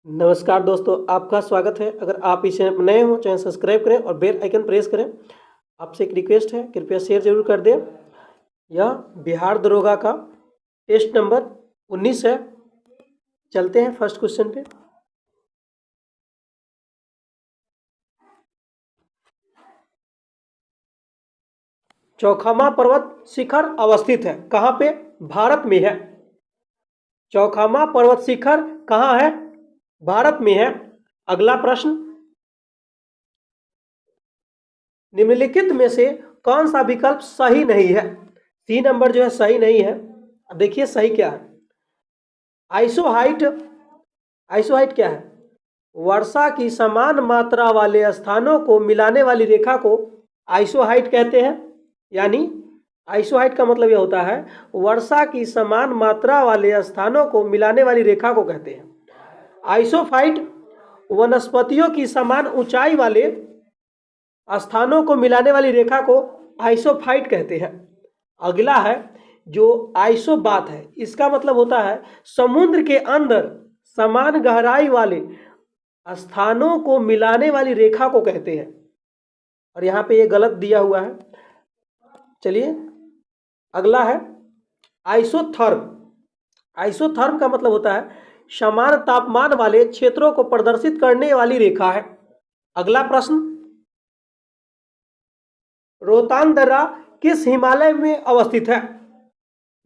नमस्कार दोस्तों, आपका स्वागत है। अगर आप इसे नए हो चैनल सब्सक्राइब करें और बेल आइकन प्रेस करें। आपसे एक रिक्वेस्ट है, कृपया शेयर जरूर कर दें। यह बिहार दरोगा का टेस्ट नंबर 19 है। चलते हैं फर्स्ट क्वेश्चन पे। चौखामा पर्वत शिखर अवस्थित है कहाँ पे? भारत में है। चौखामा पर्वत शिखर कहाँ है? भारत में है। अगला प्रश्न, निम्नलिखित में से कौन सा विकल्प सही नहीं है? 3 नंबर जो है सही नहीं है। अब देखिए सही क्या है। आइसोहाइट, आइसोहाइट क्या है? वर्षा की समान मात्रा वाले स्थानों को मिलाने वाली रेखा को आइसोहाइट कहते हैं। यानी आइसोहाइट का मतलब यह होता है वर्षा की समान मात्रा वाले स्थानों को मिलाने वाली रेखा को कहते हैं। आइसोफाइट वनस्पतियों की समान ऊंचाई वाले स्थानों को मिलाने वाली रेखा को आइसोफाइट कहते हैं। अगला है जो आइसोबात है, इसका मतलब होता है समुद्र के अंदर समान गहराई वाले स्थानों को मिलाने वाली रेखा को कहते हैं। और यहाँ पे ये गलत दिया हुआ है। चलिए अगला है आइसोथर्म। आइसोथर्म का मतलब होता है समान तापमान वाले क्षेत्रों को प्रदर्शित करने वाली रेखा है। अगला प्रश्न, रोहतांग दर्रा किस हिमालय में अवस्थित है?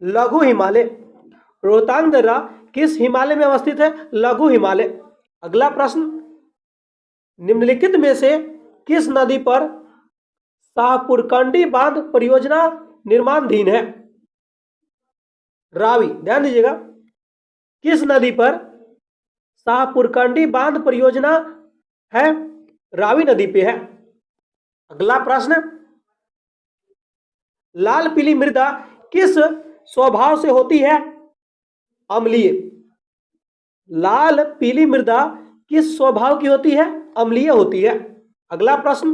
लघु हिमालय। रोहतांग दर्रा किस हिमालय में अवस्थित है? लघु हिमालय। अगला प्रश्न, निम्नलिखित में से किस नदी पर शाहपुरकंडी बांध परियोजना निर्माणाधीन है? रावी। ध्यान दीजिएगा, किस नदी पर शाहपुरकंडी बांध परियोजना है? रावी नदी पे है। अगला प्रश्न, लाल पीली मृदा किस स्वभाव से होती है? अम्लीय। लाल पीली मृदा किस स्वभाव की होती है? अम्लीय होती है। अगला प्रश्न,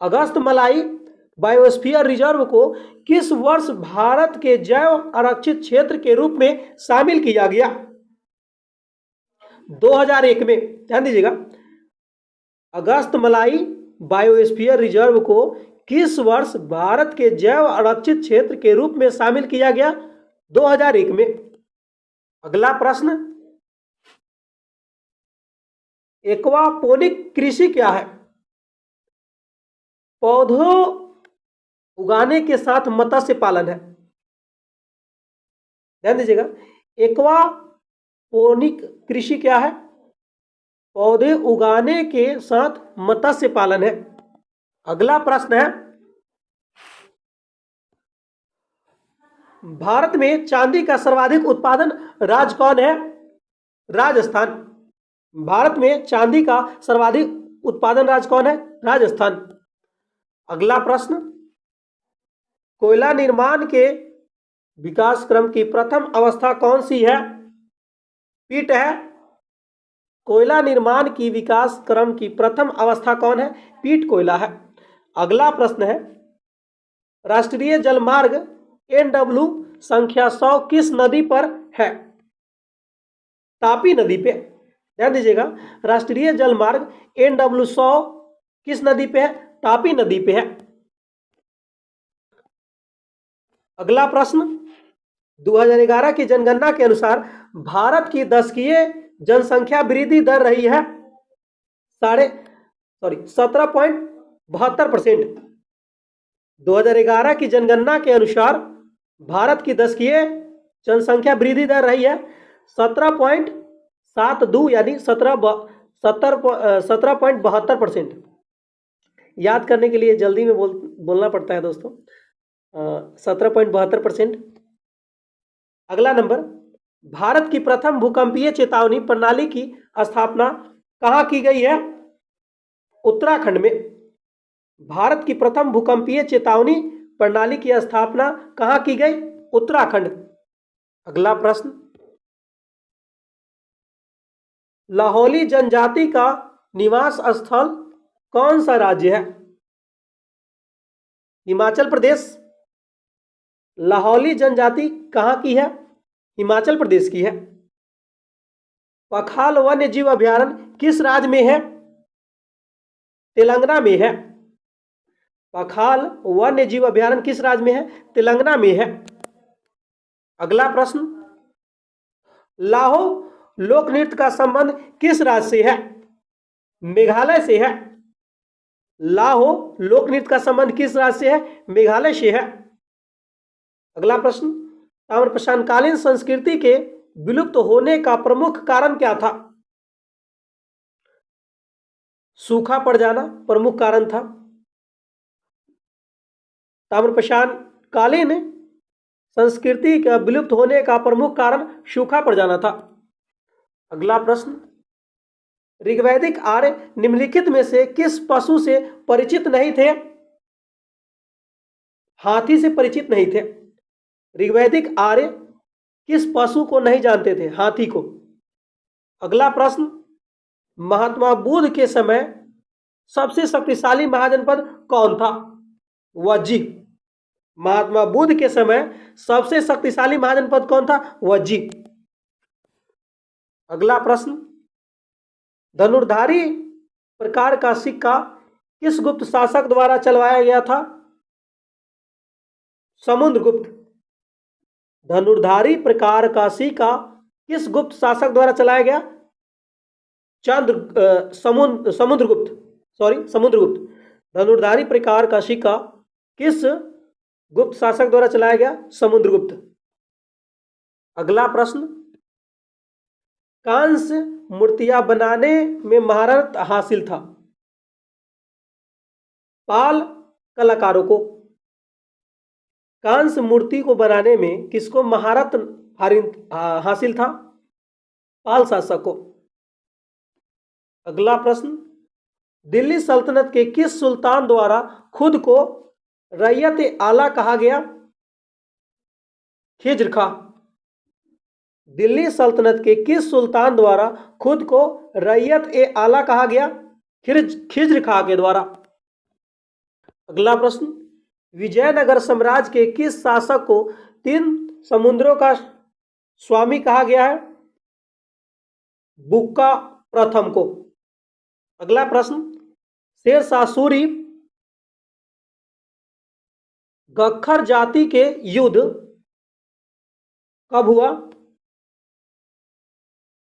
अगस्तमलाई बायोस्फीयर रिजर्व को किस वर्ष भारत के जैव आरक्षित क्षेत्र के रूप में शामिल किया गया? 2001 में। ध्यान दीजिएगा, अगस्तमलाई बायोस्फीयर रिजर्व को किस वर्ष भारत के जैव आरक्षित क्षेत्र के रूप में शामिल किया गया? 2001 में। अगला प्रश्न, एक्वापोनिक कृषि क्या है? पौधों उगाने के साथ मत्स्य पालन है। ध्यान दीजिएगा, एक्वापोनिक कृषि क्या है? पौधे उगाने के साथ मत्स्य पालन है। अगला प्रश्न है, भारत में चांदी का सर्वाधिक उत्पादन राज्य कौन है? राजस्थान। भारत में चांदी का सर्वाधिक उत्पादन राज्य कौन है? राजस्थान। अगला प्रश्न, कोयला निर्माण के विकास क्रम की प्रथम अवस्था कौन सी है? पीट है। कोयला निर्माण की विकास क्रम की प्रथम अवस्था कौन है? पीट कोयला है। अगला प्रश्न है, राष्ट्रीय जलमार्ग NW संख्या 100 किस नदी पर है? तापी नदी पे। ध्यान दीजिएगा, राष्ट्रीय जलमार्ग NW 100 किस नदी पे है? तापी नदी पे है। अगला प्रश्न, 2011 की जनगणना के अनुसार भारत की दशकीय जनसंख्या वृद्धि दर रही है 17.72%। 2011 की जनगणना के अनुसार भारत की दशकीय जनसंख्या वृद्धि दर रही है 17.72 यानी 17.72%। याद करने के लिए जल्दी में बोलना पड़ता है दोस्तों। 17.72%। अगला नंबर, भारत की प्रथम भूकंपीय चेतावनी प्रणाली की स्थापना कहाँ की गई है? उत्तराखंड में। भारत की प्रथम भूकंपीय चेतावनी प्रणाली की स्थापना कहाँ की गई? उत्तराखंड। अगला प्रश्न, लाहौली जनजाति का निवास स्थल कौन सा राज्य है? हिमाचल प्रदेश। लाहौली जनजाति कहाँ की है? हिमाचल प्रदेश की है। पखाल वन्य जीव अभयारण्य किस राज्य में है? तेलंगाना में है। पखाल वन्य जीव अभयारण्य किस राज्य में है? तेलंगाना में है। अगला प्रश्न, लाहो लोक नृत्य का संबंध किस राज्य से है? मेघालय से है। लाहो लोक नृत्य का संबंध किस राज्य से है? मेघालय से है। अगला प्रश्न, ताम्रप्रशांतकालीन संस्कृति के विलुप्त होने का प्रमुख कारण क्या था? सूखा पड़ जाना प्रमुख कारण था। ताम्रप्रशांतकालीन संस्कृति का विलुप्त होने का प्रमुख कारण सूखा पड़ जाना था। अगला प्रश्न, ऋग्वैदिक आर्य निम्नलिखित में से किस पशु से परिचित नहीं थे? हाथी से परिचित नहीं थे। ऋग्वैदिक आर्य किस पशु को नहीं जानते थे? हाथी को। अगला प्रश्न, महात्मा बुद्ध के समय सबसे शक्तिशाली महाजनपद कौन था? वज्जी। महात्मा बुद्ध के समय सबसे शक्तिशाली महाजनपद कौन था? वज्जी। अगला प्रश्न, धनुर्धारी प्रकार का सिक्का किस गुप्त शासक द्वारा चलवाया गया था? समुद्रगुप्त। धनुर्धारी प्रकार का सिक्का किस गुप्त शासक द्वारा चलाया गया? समुद्रगुप्त। धनुर्धारी प्रकार का सिक्का किस गुप्त शासक द्वारा चलाया गया? समुद्रगुप्त। अगला प्रश्न, कांस्य मूर्तियां बनाने में महारत हासिल था? पाल कलाकारों को। कांस्य मूर्ति को बनाने में किसको महारत हासिल था? पाल शासक को। अगला प्रश्न, दिल्ली सल्तनत के किस सुल्तान द्वारा खुद को रैयत आला कहा गया? खिज्र खां। दिल्ली सल्तनत के किस सुल्तान द्वारा खुद को रैयत ए आला कहा गया? खिज्र खां के द्वारा। अगला प्रश्न, विजयनगर साम्राज्य के किस शासक को 3 समुद्रों का स्वामी कहा गया है? बुक्का प्रथम को। अगला प्रश्न, शेरशाह सूरी गख्खर जाति के युद्ध कब हुआ?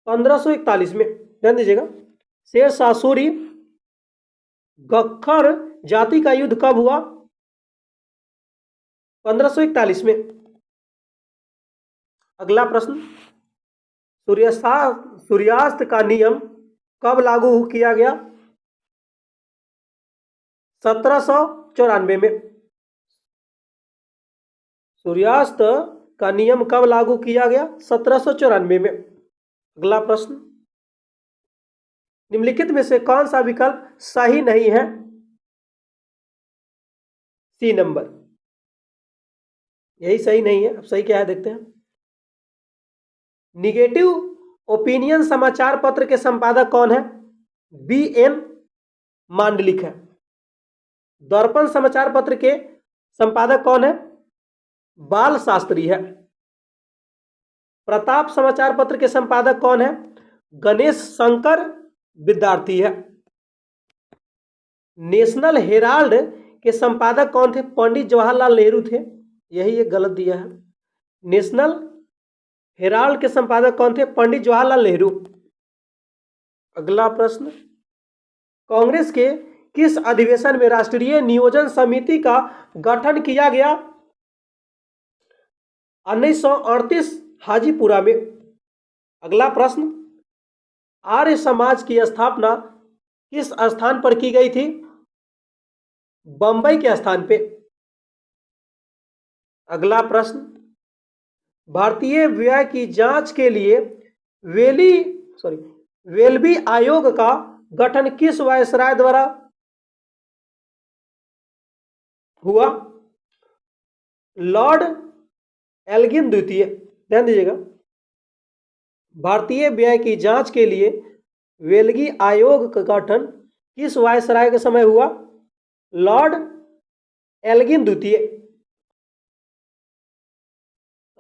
1541 में। ध्यान दीजिएगा, शेरशाह सूरी गख्खर जाति का युद्ध कब हुआ? 1541 में। अगला प्रश्न, सूर्यास्त का नियम कब लागू किया गया? 1794 में। सूर्यास्त का नियम कब लागू किया गया? 1794 में। अगला प्रश्न, निम्नलिखित में से कौन सा विकल्प सही नहीं है? सी नंबर, यही सही नहीं है। अब सही क्या है देखते हैं। निगेटिव ओपिनियन समाचार पत्र के संपादक कौन है? BN मांडलिक है। दर्पण समाचार पत्र के संपादक कौन है? बाल शास्त्री है। प्रताप समाचार पत्र के संपादक कौन है? गणेश शंकर विद्यार्थी है। नेशनल हेराल्ड के संपादक कौन थे? पंडित जवाहरलाल नेहरू थे। यही एक गलत दिया है। नेशनल हेराल्ड के संपादक कौन थे? पंडित जवाहरलाल नेहरू। अगला प्रश्न, कांग्रेस के किस अधिवेशन में राष्ट्रीय नियोजन समिति का गठन किया गया? 1938 हाजीपुरा में। अगला प्रश्न, आर्य समाज की स्थापना किस स्थान पर की गई थी? बंबई के स्थान पे। अगला प्रश्न, भारतीय व्यय की जांच के लिए वेल्बी आयोग का गठन किस वायसराय द्वारा हुआ? लॉर्ड एल्गिन द्वितीय। ध्यान दीजिएगा, भारतीय व्यय की जांच के लिए वेल्गी आयोग का गठन किस वायसराय के समय हुआ? लॉर्ड एल्गिन द्वितीय।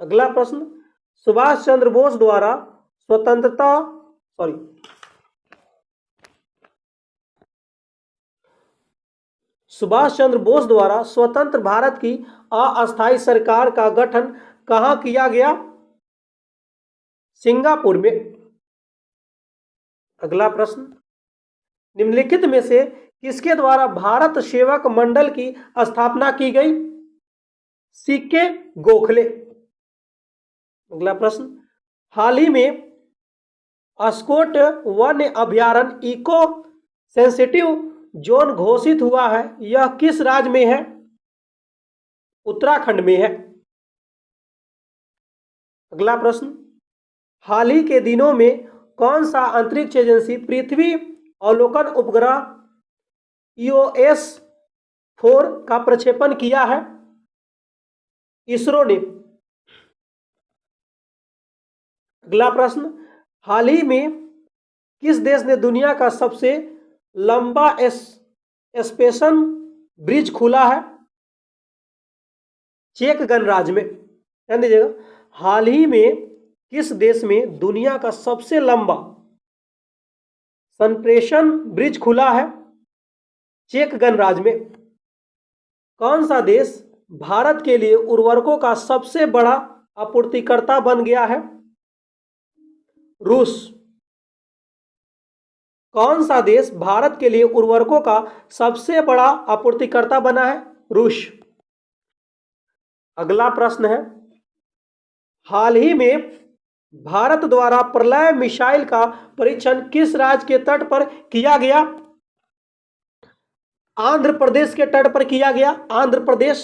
अगला प्रश्न, सुभाष चंद्र बोस द्वारा स्वतंत्रता सॉरी, सुभाष चंद्र बोस द्वारा स्वतंत्र भारत की अस्थायी सरकार का गठन कहाँ किया गया? सिंगापुर में। अगला प्रश्न, निम्नलिखित में से किसके द्वारा भारत सेवक मंडल की स्थापना की गई? सीके गोखले। अगला प्रश्न, हाल ही में अस्कोट वन्य अभयारण्य इको सेंसिटिव जोन घोषित हुआ है, यह किस राज्य में है? उत्तराखंड में है। अगला प्रश्न, हाल ही के दिनों में कौन सा अंतरिक्ष एजेंसी पृथ्वी अवलोकन उपग्रह EOS 4 का प्रक्षेपण किया है? इसरो ने। अगला प्रश्न, हाल ही में किस देश ने दुनिया का सबसे लंबा स्पेशन ब्रिज खोला है? चेक गणराज्य में। ध्यान दीजिएगा, हाल ही में किस देश में दुनिया का सबसे लंबा संप्रेषण ब्रिज खुला है? चेक गणराज्य में। कौन सा देश भारत के लिए उर्वरकों का सबसे बड़ा आपूर्तिकर्ता बन गया है? रूस। कौन सा देश भारत के लिए उर्वरकों का सबसे बड़ा आपूर्तिकर्ता बना है? रूस। अगला प्रश्न है, हाल ही में भारत द्वारा प्रलय मिसाइल का परीक्षण किस राज्य के तट पर किया गया? आंध्र प्रदेश के तट पर किया गया, आंध्र प्रदेश।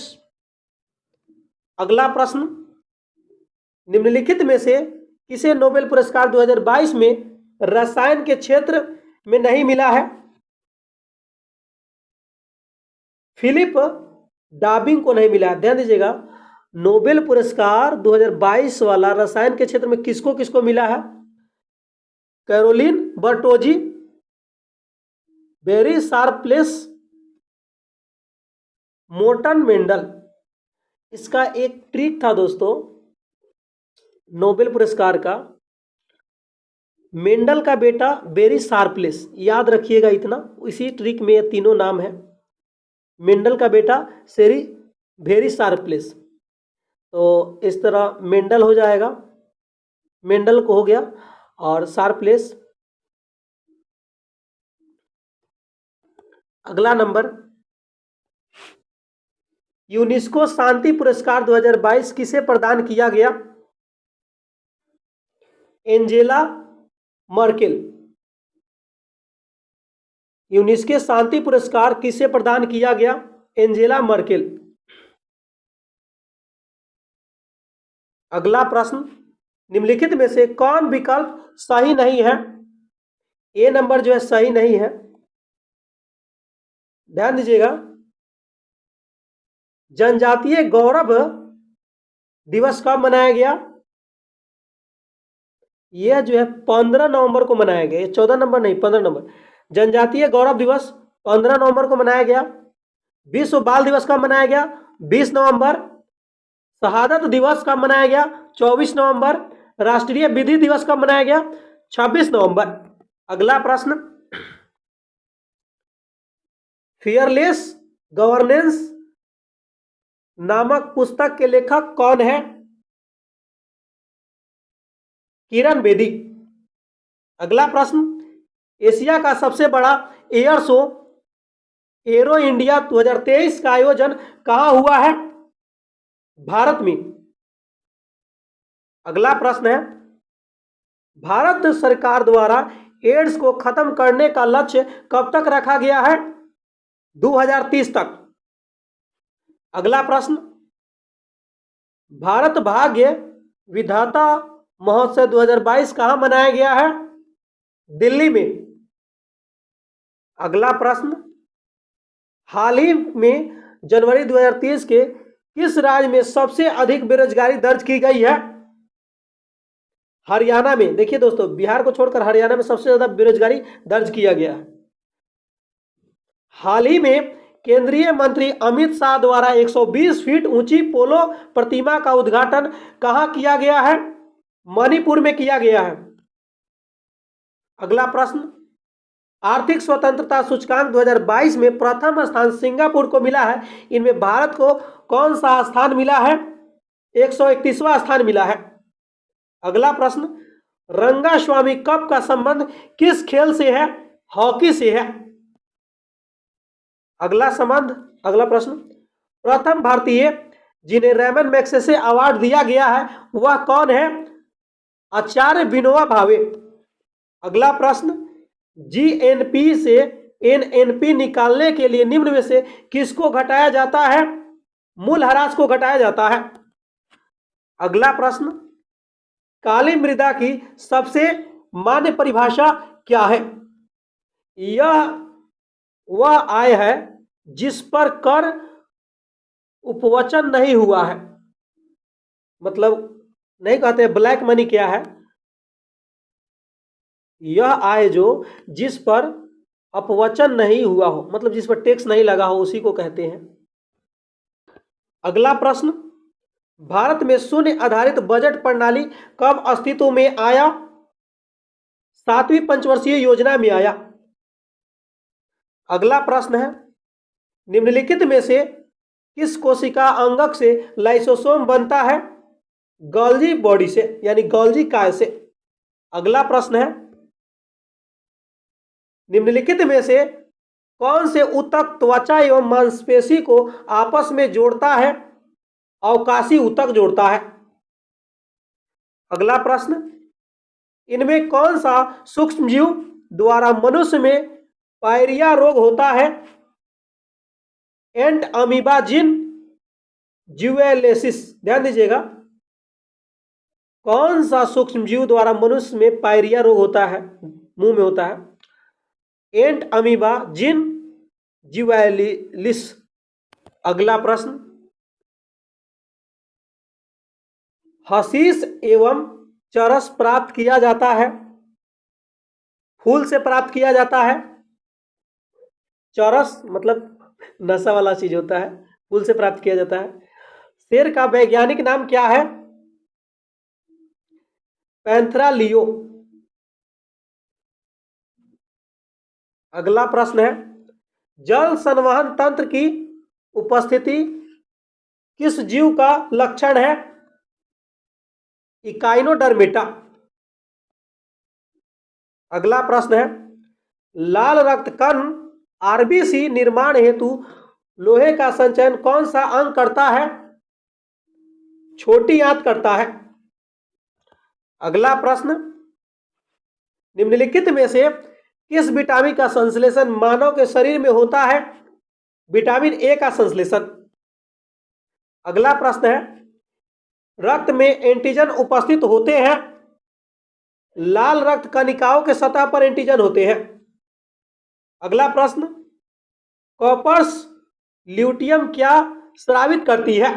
अगला प्रश्न, निम्नलिखित में से किसे नोबेल पुरस्कार 2022 में रसायन के क्षेत्र में नहीं मिला है? फिलिप डाबिंग को नहीं मिला। ध्यान दीजिएगा, नोबेल पुरस्कार 2022 वाला रसायन के क्षेत्र में किसको किसको मिला है? Carolyn Bertozzi, Barry Sharpless, Morten Meldal. इसका एक ट्रिक था दोस्तों नोबेल पुरस्कार का, मेंडल का बेटा बेरी शार्पलेस, याद रखिएगा इतना, इसी ट्रिक में ये तीनों नाम है। मेंडल का बेटा बेरी शार्पलेस, तो इस तरह मेंडल हो जाएगा, मेंडल को हो गया, और शार्पलेस। अगला नंबर, यूनेस्को शांति पुरस्कार 2022 किसे प्रदान किया गया? Angela Merkel. यूनेस्को शांति पुरस्कार किसे प्रदान किया गया? Angela Merkel. अगला प्रश्न, निम्नलिखित में से कौन विकल्प सही नहीं है? ए नंबर जो है सही नहीं है। ध्यान दीजिएगा, जनजातीय गौरव दिवस कब मनाया गया? यह जो है 15 नवंबर को मनाया गया, 14 नंबर नहीं, 15 नंबर। जनजातीय गौरव दिवस 15 नवंबर को मनाया गया। विश्व बाल दिवस कब मनाया गया? 20 नवंबर। शहादत दिवस कब मनाया गया? 24 नवंबर। राष्ट्रीय विधि दिवस कब मनाया गया? 26 नवंबर। अगला प्रश्न, फियरलेस गवर्नेंस नामक पुस्तक के लेखक कौन है? किरण बेदी। अगला प्रश्न, एशिया का सबसे बड़ा एयर शो एरो इंडिया 2023 का आयोजन कहां हुआ है? भारत में। अगला प्रश्न है, भारत सरकार द्वारा एड्स को खत्म करने का लक्ष्य कब तक रखा गया है? 2030 तक। अगला प्रश्न, भारत भाग्य विधाता महोत्सव 2022 कहां मनाया गया है? दिल्ली में। अगला प्रश्न, हाल ही में जनवरी 2023 के किस राज्य में सबसे अधिक बेरोजगारी दर्ज की गई है? हरियाणा में। देखिए दोस्तों, बिहार को छोड़कर हरियाणा में सबसे ज्यादा बेरोजगारी दर्ज किया गया है। हाल ही में केंद्रीय मंत्री अमित शाह द्वारा 120 फीट ऊंची पोलो प्रतिमा का उद्घाटन कहां किया गया है? मणिपुर में किया गया है। अगला प्रश्न, आर्थिक स्वतंत्रता सूचकांक 2022 में प्रथम स्थान सिंगापुर को मिला है। इनमें भारत को कौन सा स्थान मिला है? 131वां स्थान मिला है। अगला प्रश्न, रंगास्वामी कप का संबंध किस खेल से है? हॉकी से है। अगला प्रश्न, प्रथम भारतीय जिन्हें रेमन मैग्सेसे अवार्ड दिया गया है वह कौन है? आचार्य विनोबा भावे। अगला प्रश्न, जीएनपी से एनएनपी निकालने के लिए निम्न में से किसको घटाया जाता है? मूलहरास को घटाया जाता है। अगला प्रश्न, काली मृदा की सबसे मान्य परिभाषा क्या है? यह वह आय है जिस पर कर उपवचन नहीं हुआ है, मतलब नहीं कहते ब्लैक मनी क्या है, यह आय जो जिस पर अपवचन नहीं हुआ हो, मतलब जिस पर टैक्स नहीं लगा हो, उसी को कहते हैं। अगला प्रश्न, भारत में शून्य आधारित बजट प्रणाली कब अस्तित्व में आया? 7वीं पंचवर्षीय योजना में आया। अगला प्रश्न है, निम्नलिखित में से किस कोशिका अंगक से लाइसोसोम बनता है? गोल्जी बॉडी से, यानी गोल्जी काय से। अगला प्रश्न है, निम्नलिखित में से कौन से ऊतक त्वचा एवं मांसपेशी को आपस में जोड़ता है? अवकाशी ऊतक जोड़ता है। अगला प्रश्न, इनमें कौन सा सूक्ष्मजीव द्वारा मनुष्य में पायरिया रोग होता है? एंट अमीबा जिन ज्यूवेलेसिस। ध्यान दीजिएगा, कौन सा सूक्ष्मजीव द्वारा मनुष्य में पायरिया रोग होता है, मुंह में होता है? एंट अमीबा जिन ज्यूवेलिस। अगला प्रश्न, हशीश एवं चरस प्राप्त किया जाता है? फूल से प्राप्त किया जाता है। चरस मतलब नशा वाला चीज होता है, फूल से प्राप्त किया जाता है। शेर का वैज्ञानिक नाम क्या है? पैंथरा लियो। अगला प्रश्न है, जल संवहन तंत्र की उपस्थिति किस जीव का लक्षण है? इकाइनोडर्मेटा। अगला प्रश्न है, लाल रक्त कण आरबीसी निर्माण हेतु लोहे का संचयन कौन सा अंग करता है? छोटी आंत करता है। अगला प्रश्न, निम्नलिखित में से किस विटामिन का संश्लेषण मानव के शरीर में होता है? विटामिन ए का संश्लेषण। अगला प्रश्न है, रक्त में एंटीजन उपस्थित होते हैं? लाल रक्त कणिकाओं के सतह पर एंटीजन होते हैं। अगला प्रश्न, कॉपर्स ल्यूटियम क्या स्रावित करती है?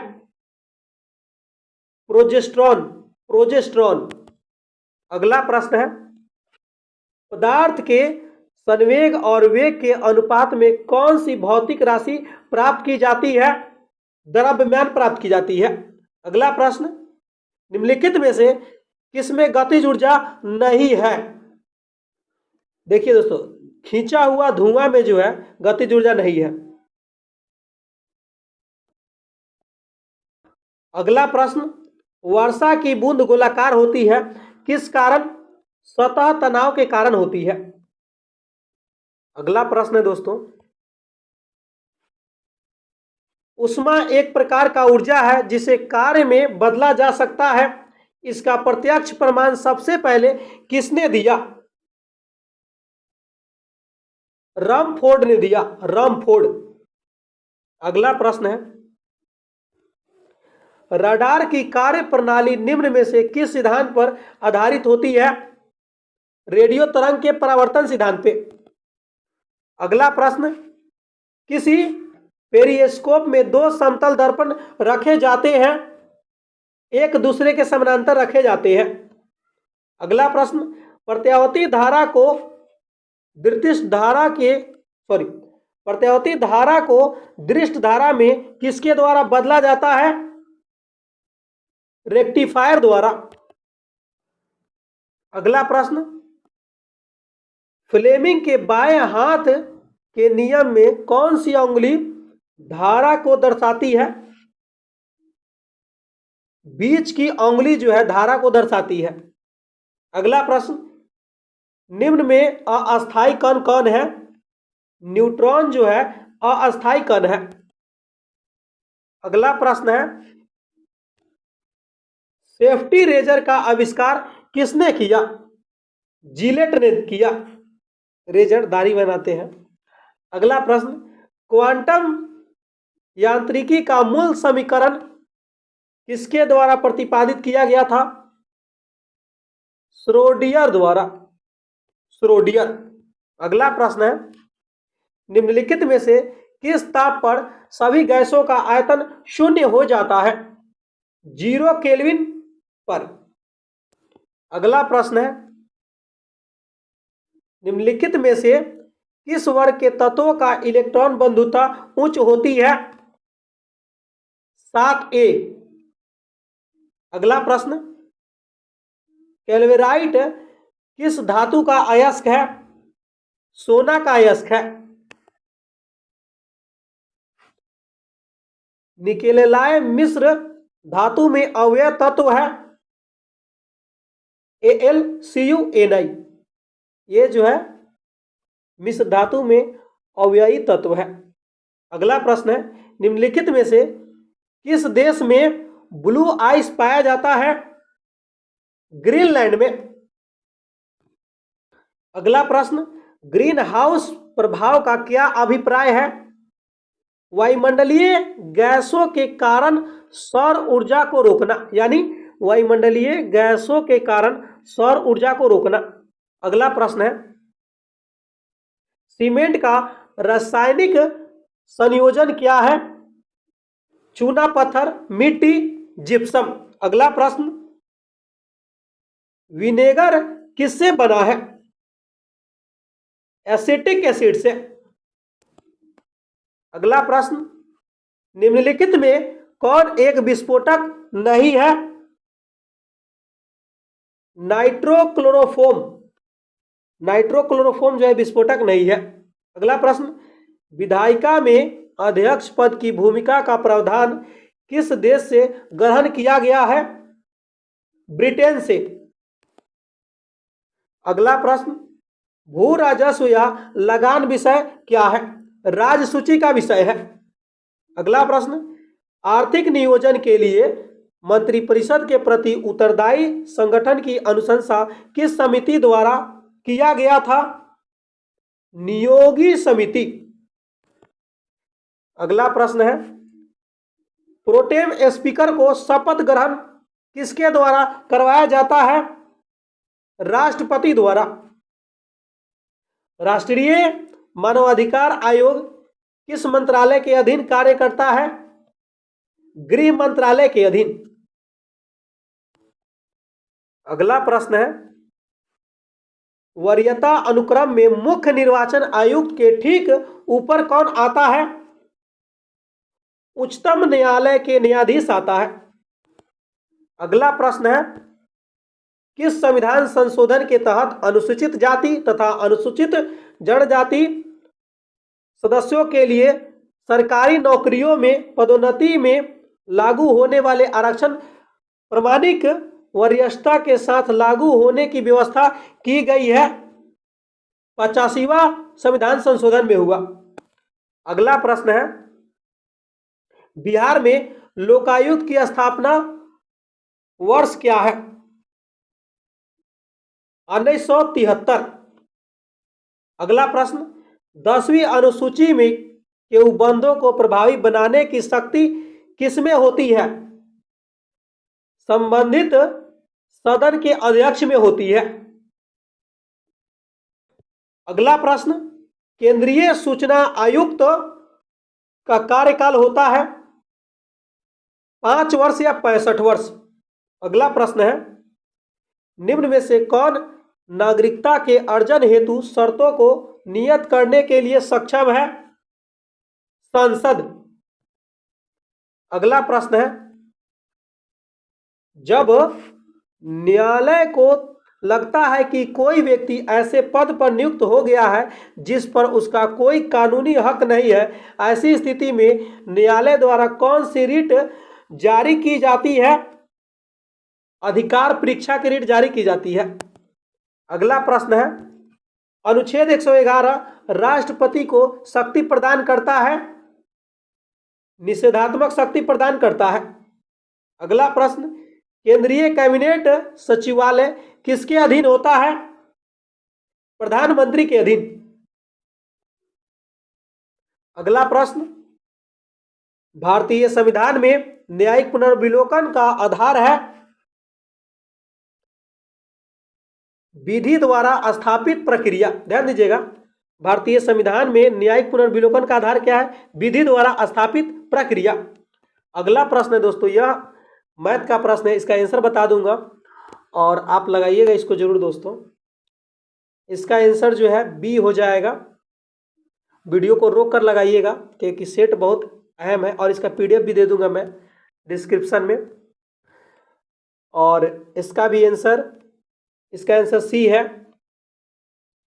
प्रोजेस्टेरॉन। अगला प्रश्न है, पदार्थ के संवेग और वेग के अनुपात में कौन सी भौतिक राशि प्राप्त की जाती है? द्रव्यमान प्राप्त की जाती है। अगला प्रश्न, निम्नलिखित में से किसमें गतिज ऊर्जा नहीं है? देखिए दोस्तों, खींचा हुआ धुआं में जो है गतिज ऊर्जा नहीं है। अगला प्रश्न, वर्षा की बूंद गोलाकार होती है किस कारण? सतह तनाव के कारण होती है। अगला प्रश्न है दोस्तों, ऊष्मा एक प्रकार का ऊर्जा है जिसे कार्य में बदला जा सकता है। इसका प्रत्यक्ष प्रमाण सबसे पहले किसने दिया? रमफोर्ड ने दिया, रमफोर्ड। अगला प्रश्न है, रडार की कार्य प्रणाली निम्न में से किस सिद्धांत पर आधारित होती है? रेडियो तरंग के परावर्तन सिद्धांत पे। अगला प्रश्न, किसी पेरिस्कोप में दो समतल दर्पण रखे जाते हैं, एक दूसरे के समानांतर रखे जाते हैं। अगला प्रश्न, प्रत्यावर्ती धारा को दृष्ट धारा में किसके द्वारा बदला जाता है? रेक्टिफायर द्वारा। अगला प्रश्न, फ्लेमिंग के बाएं हाथ के नियम में कौन सी उंगली धारा को दर्शाती है? बीच की उंगली जो है धारा को दर्शाती है। अगला प्रश्न, निम्न में अस्थायी कण कौन है? न्यूट्रॉन जो है अस्थायी कण है। अगला प्रश्न है, सेफ्टी रेजर का आविष्कार किसने किया? जिलेट ने किया। रेजर दाढ़ी बनाते हैं। अगला प्रश्न, क्वांटम यांत्रिकी का मूल समीकरण किसके द्वारा प्रतिपादित किया गया था? श्रोडियर द्वारा। श्रोडियर। अगला प्रश्न है, निम्नलिखित में से किस ताप पर सभी गैसों का आयतन शून्य हो जाता है? 0 केल्विन पर। अगला प्रश्न है, निम्नलिखित में से किस वर्ग के तत्वों का इलेक्ट्रॉन बंधुता उच्च होती है? 7a। अगला प्रश्न, कैल्वेराइट किस धातु का अयस्क है? सोना का अयस्क है। निकेलेलाय मिश्र धातु में अवयव तत्व है AlCuNi। ये जो है मिश्र धातु में अवयवी तत्व है। अगला प्रश्न है, निम्नलिखित में से किस देश में ब्लू आइस पाया जाता है? ग्रीनलैंड में। अगला प्रश्न, ग्रीन हाउस प्रभाव का क्या अभिप्राय है? वायुमंडलीय गैसों के कारण सौर ऊर्जा को रोकना, यानी वायुमंडलीय गैसों के कारण सौर ऊर्जा को रोकना। अगला प्रश्न है, सीमेंट का रासायनिक संयोजन क्या है? चूना पत्थर, मिट्टी, जिप्सम। अगला प्रश्न, विनेगर किससे बना है? एसिटिक एसिड से। अगला प्रश्न, निम्नलिखित में कौन एक विस्फोटक नहीं है? नाइट्रोक्लोरोफोम। नाइट्रोक्लोरोफोम जो है विस्फोटक नहीं है। अगला प्रश्न, विधायिका में अध्यक्ष पद की भूमिका का प्रावधान किस देश से ग्रहण किया गया है? ब्रिटेन से। अगला प्रश्न, भू राजस्व या लगान विषय क्या है? राजसूची का विषय है। अगला प्रश्न, आर्थिक नियोजन के लिए मंत्रिपरिषद के प्रति उत्तरदायी संगठन की अनुशंसा किस समिति द्वारा किया गया था? नियोगी समिति। अगला प्रश्न है, प्रोटेम स्पीकर को शपथ ग्रहण किसके द्वारा करवाया जाता है? राष्ट्रपति द्वारा। राष्ट्रीय मानवाधिकार आयोग किस मंत्रालय के अधीन कार्य करता है? गृह मंत्रालय के अधीन। अगला प्रश्न है, वरीयता अनुक्रम में मुख्य निर्वाचन आयुक्त के ठीक ऊपर कौन आता है? उच्चतम न्यायालय के न्यायाधीश आता है। अगला प्रश्न है, किस संविधान संशोधन के तहत अनुसूचित जाति तथा अनुसूचित जनजाति सदस्यों के लिए सरकारी नौकरियों में पदोन्नति में लागू होने वाले आरक्षण प्रमाणिक वरीयता के साथ लागू होने की व्यवस्था की गई है? 85वां संविधान संशोधन में हुआ। अगला प्रश्न है, बिहार में लोकायुक्त की स्थापना वर्ष क्या है? 1973। अगला प्रश्न, 10वीं अनुसूची में के उपबंधों को प्रभावी बनाने की शक्ति किसमें होती है? संबंधित सदन के अध्यक्ष में होती है। अगला प्रश्न, केंद्रीय सूचना आयुक्त का कार्यकाल होता है 5 वर्ष या 65 वर्ष। अगला प्रश्न है, निम्न में से कौन नागरिकता के अर्जन हेतु शर्तों को नियत करने के लिए सक्षम है? संसद। अगला प्रश्न है, जब न्यायालय को लगता है कि कोई व्यक्ति ऐसे पद पर नियुक्त हो गया है जिस पर उसका कोई कानूनी हक नहीं है, ऐसी स्थिति में न्यायालय द्वारा कौन सी रिट जारी की जाती है? अधिकार परीक्षा की रिट जारी की जाती है। अगला प्रश्न है, अनुच्छेद 111 राष्ट्रपति को शक्ति प्रदान करता है, निषेधात्मक शक्ति प्रदान करता है। अगला प्रश्न, केंद्रीय कैबिनेट सचिवालय किसके अधीन होता है? प्रधानमंत्री के अधीन। अगला प्रश्न, भारतीय संविधान में न्यायिक पुनर्विलोकन का आधार है विधि द्वारा स्थापित प्रक्रिया। ध्यान दीजिएगा, भारतीय संविधान में न्यायिक पुनर्विलोकन का आधार क्या है? विधि द्वारा स्थापित प्रक्रिया। अगला प्रश्न है दोस्तों, यह मैथ का प्रश्न है, इसका आंसर बता दूंगा और आप लगाइएगा इसको जरूर दोस्तों। इसका आंसर जो है बी हो जाएगा। वीडियो को रोक कर लगाइएगा क्योंकि सेट बहुत अहम है और इसका पीडीएफ भी दे दूंगा मैं डिस्क्रिप्शन में। और इसका आंसर सी है,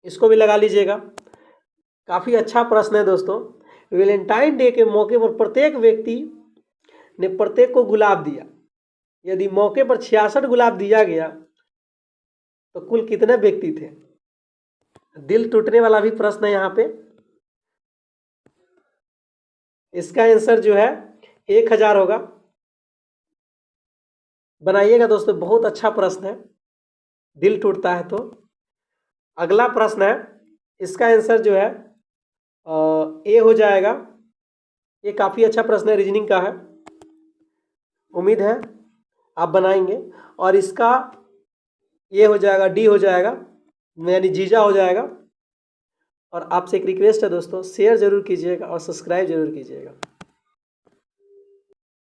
इसको भी लगा लीजिएगा। काफ़ी अच्छा प्रश्न है दोस्तों। वैलेंटाइन डे के मौके पर प्रत्येक व्यक्ति ने प्रत्येक को गुलाब दिया। यदि मौके पर 66 गुलाब दिया गया तो कुल कितने व्यक्ति थे? दिल टूटने वाला भी प्रश्न है यहाँ पे। इसका आंसर जो है 1000 होगा। बनाइएगा दोस्तों, बहुत अच्छा प्रश्न है, दिल टूटता है तो। अगला प्रश्न है, इसका आंसर जो है ए हो जाएगा। ये काफ़ी अच्छा प्रश्न है, रीजनिंग का है, उम्मीद है आप बनाएंगे। और इसका ये हो जाएगा, डी हो जाएगा, यानी जीजा हो जाएगा। और आपसे एक रिक्वेस्ट है दोस्तों, शेयर जरूर कीजिएगा और सब्सक्राइब जरूर कीजिएगा।